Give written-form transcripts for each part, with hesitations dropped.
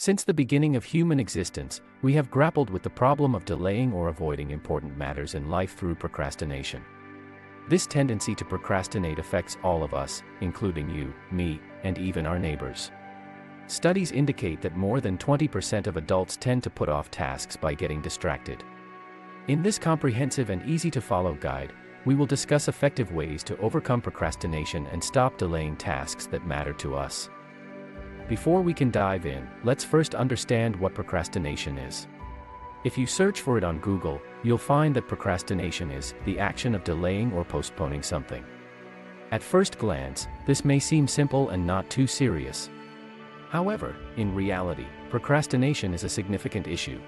Since the beginning of human existence, we have grappled with the problem of delaying or avoiding important matters in life through procrastination. This tendency to procrastinate affects all of us, including you, me, and even our neighbors. Studies indicate that more than 20% of adults tend to put off tasks by getting distracted. In this comprehensive and easy-to-follow guide, we will discuss effective ways to overcome procrastination and stop delaying tasks that matter to us. Before we can dive in, let's first understand what procrastination is. If you search for it on Google, you'll find that procrastination is the action of delaying or postponing something. At first glance, this may seem simple and not too serious. However, in reality, procrastination is a significant issue.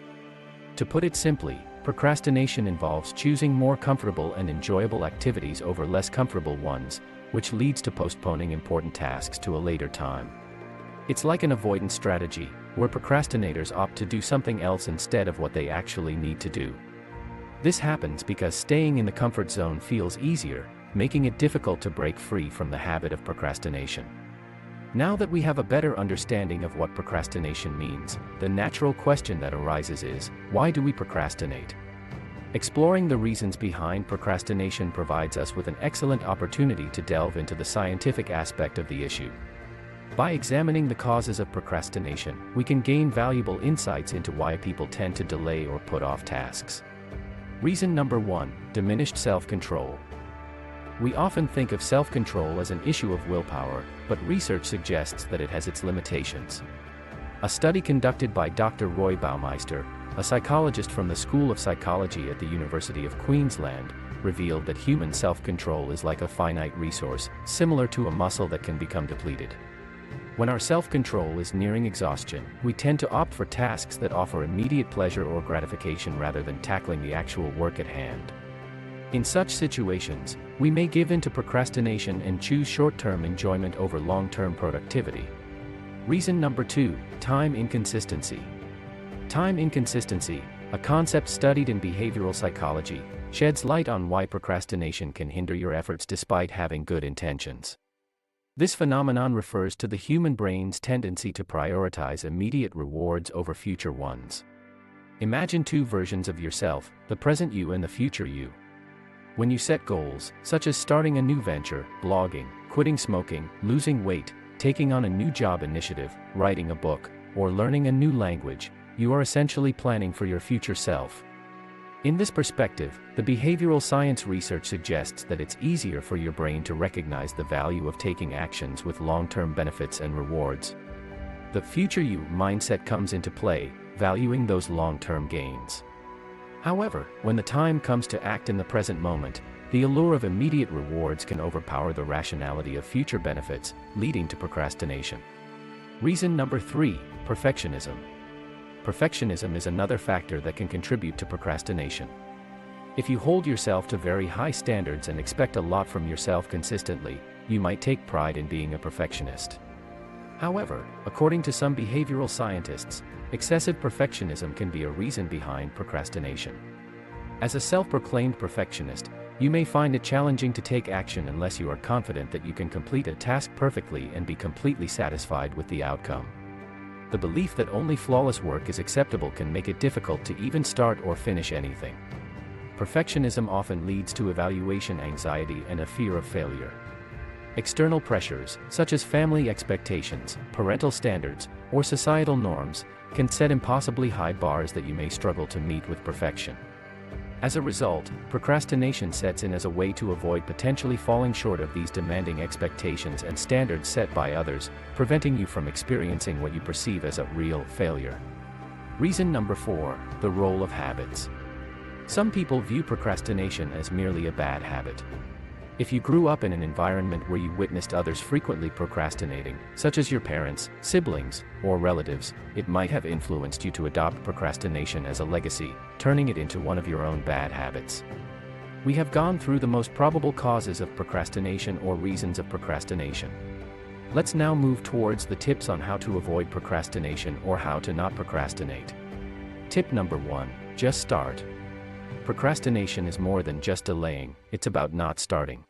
To put it simply, procrastination involves choosing more comfortable and enjoyable activities over less comfortable ones, which leads to postponing important tasks to a later time. It's like an avoidance strategy, where procrastinators opt to do something else instead of what they actually need to do. This happens because staying in the comfort zone feels easier, making it difficult to break free from the habit of procrastination. Now that we have a better understanding of what procrastination means, the natural question that arises is, why do we procrastinate? Exploring the reasons behind procrastination provides us with an excellent opportunity to delve into the scientific aspect of the issue. By examining the causes of procrastination, we can gain valuable insights into why people tend to delay or put off tasks. Reason number 1, diminished self-control. We often think of self-control as an issue of willpower, but research suggests that it has its limitations. A study conducted by Dr. Roy Baumeister, a psychologist from the School of Psychology at the University of Queensland, revealed that human self-control is like a finite resource, similar to a muscle that can become depleted. When our self-control is nearing exhaustion, we tend to opt for tasks that offer immediate pleasure or gratification rather than tackling the actual work at hand. In such situations, we may give in to procrastination and choose short-term enjoyment over long-term productivity. Reason number 2, time inconsistency. Time inconsistency, a concept studied in behavioral psychology, sheds light on why procrastination can hinder your efforts despite having good intentions. This phenomenon refers to the human brain's tendency to prioritize immediate rewards over future ones. Imagine two versions of yourself, the present you and the future you. When you set goals, such as starting a new venture, blogging, quitting smoking, losing weight, taking on a new job initiative, writing a book, or learning a new language, you are essentially planning for your future self. In this perspective, the behavioral science research suggests that it's easier for your brain to recognize the value of taking actions with long-term benefits and rewards. The future you mindset comes into play, valuing those long-term gains. However, when the time comes to act in the present moment, the allure of immediate rewards can overpower the rationality of future benefits, leading to procrastination. Reason number 3, perfectionism. Perfectionism is another factor that can contribute to procrastination. If you hold yourself to very high standards and expect a lot from yourself consistently, you might take pride in being a perfectionist. However, according to some behavioral scientists, excessive perfectionism can be a reason behind procrastination. As a self-proclaimed perfectionist, you may find it challenging to take action unless you are confident that you can complete a task perfectly and be completely satisfied with the outcome. The belief that only flawless work is acceptable can make it difficult to even start or finish anything. Perfectionism often leads to evaluation anxiety and a fear of failure. External pressures, such as family expectations, parental standards, or societal norms, can set impossibly high bars that you may struggle to meet with perfection. As a result, procrastination sets in as a way to avoid potentially falling short of these demanding expectations and standards set by others, preventing you from experiencing what you perceive as a real failure. Reason number 4, the role of habits. Some people view procrastination as merely a bad habit. If you grew up in an environment where you witnessed others frequently procrastinating, such as your parents, siblings, or relatives, it might have influenced you to adopt procrastination as a legacy, turning it into one of your own bad habits. We have gone through the most probable causes of procrastination or reasons of procrastination. Let's now move towards the tips on how to avoid procrastination or how to not procrastinate. Tip number 1, just start. Procrastination is more than just delaying, it's about not starting.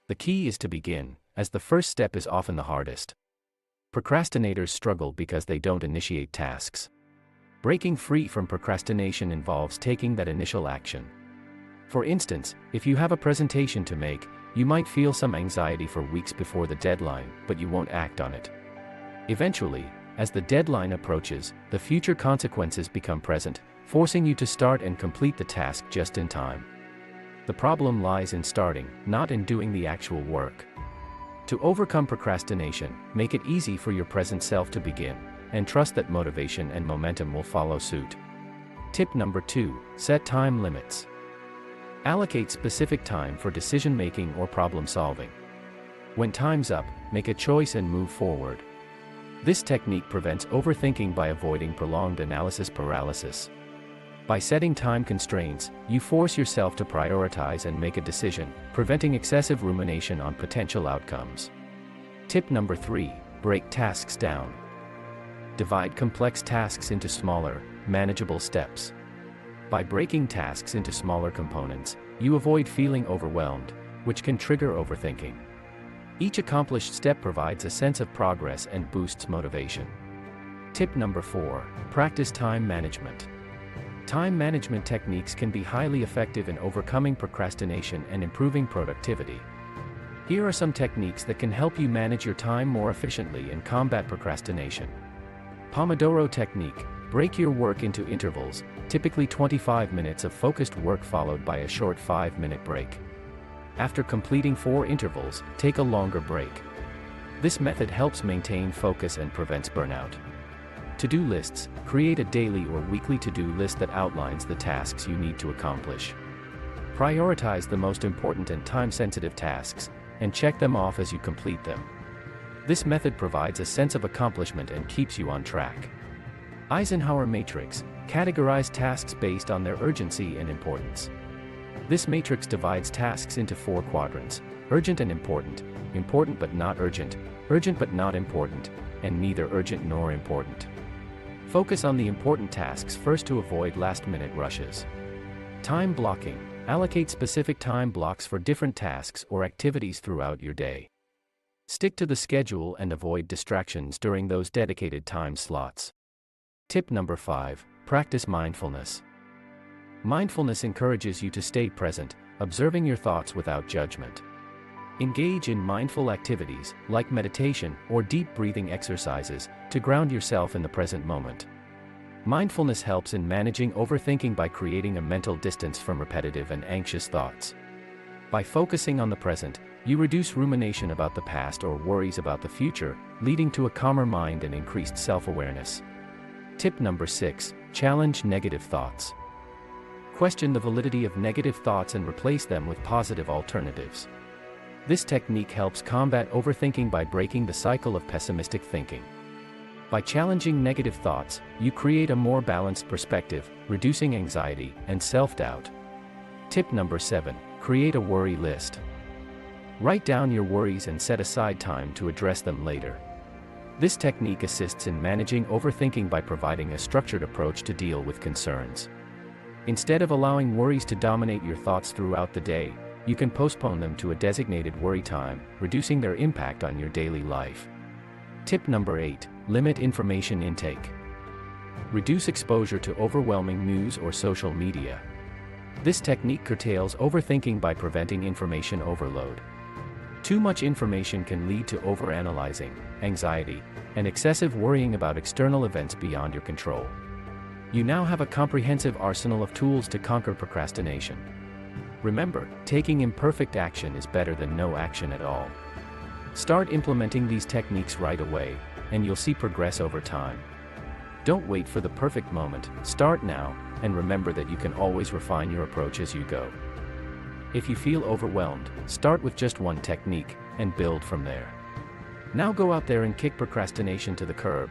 The key is to begin, as the first step is often the hardest. Procrastinators struggle because they don't initiate tasks. Breaking free from procrastination involves taking that initial action. For instance, if you have a presentation to make, you might feel some anxiety for weeks before the deadline, but you won't act on it. Eventually, as the deadline approaches, the future consequences become present, forcing you to start and complete the task just in time. The problem lies in starting, not in doing the actual work. To overcome procrastination, make it easy for your present self to begin, and trust that motivation and momentum will follow suit. Tip number 2, set time limits. Allocate specific time for decision-making or problem-solving. When time's up, make a choice and move forward. This technique prevents overthinking by avoiding prolonged analysis paralysis. By setting time constraints, you force yourself to prioritize and make a decision, preventing excessive rumination on potential outcomes. Tip number 3, break tasks down. Divide complex tasks into smaller, manageable steps. By breaking tasks into smaller components, you avoid feeling overwhelmed, which can trigger overthinking. Each accomplished step provides a sense of progress and boosts motivation. Tip number 4, practice time management. Time management techniques can be highly effective in overcoming procrastination and improving productivity. Here are some techniques that can help you manage your time more efficiently and combat procrastination. Pomodoro technique. Break your work into intervals, typically 25 minutes of focused work followed by a short 5-minute break. After completing 4 intervals, take a longer break. This method helps maintain focus and prevents burnout. To-do lists. Create a daily or weekly to-do list that outlines the tasks you need to accomplish. Prioritize the most important and time-sensitive tasks, and check them off as you complete them. This method provides a sense of accomplishment and keeps you on track. Eisenhower Matrix. Categorize tasks based on their urgency and importance. This matrix divides tasks into 4 quadrants: urgent and important, important but not urgent, urgent but not important, and neither urgent nor important. Focus on the important tasks first to avoid last-minute rushes. Time blocking. Allocate specific time blocks for different tasks or activities throughout your day. Stick to the schedule and avoid distractions during those dedicated time slots. Tip number 5, practice mindfulness. Mindfulness encourages you to stay present, observing your thoughts without judgment. Engage in mindful activities, like meditation or deep breathing exercises, to ground yourself in the present moment. Mindfulness helps in managing overthinking by creating a mental distance from repetitive and anxious thoughts. By focusing on the present, you reduce rumination about the past or worries about the future, leading to a calmer mind and increased self-awareness. Tip number 6, challenge negative thoughts. Question the validity of negative thoughts and replace them with positive alternatives. This technique helps combat overthinking by breaking the cycle of pessimistic thinking. By challenging negative thoughts, you create a more balanced perspective, reducing anxiety and self-doubt. Tip number 7, create a worry list. Write down your worries and set aside time to address them later. This technique assists in managing overthinking by providing a structured approach to deal with concerns. Instead of allowing worries to dominate your thoughts throughout the day, you can postpone them to a designated worry time, reducing their impact on your daily life. Tip number 8, limit information intake. Reduce exposure to overwhelming news or social media. This technique curtails overthinking by preventing information overload. Too much information can lead to overanalyzing, anxiety, and excessive worrying about external events beyond your control. You now have a comprehensive arsenal of tools to conquer procrastination. Remember, taking imperfect action is better than no action at all. Start implementing these techniques right away, and you'll see progress over time. Don't wait for the perfect moment, start now, and remember that you can always refine your approach as you go. If you feel overwhelmed, start with just one technique, and build from there. Now go out there and kick procrastination to the curb.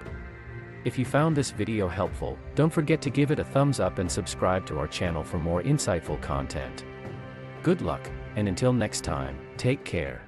If you found this video helpful, don't forget to give it a thumbs up and subscribe to our channel for more insightful content. Good luck, and until next time, take care.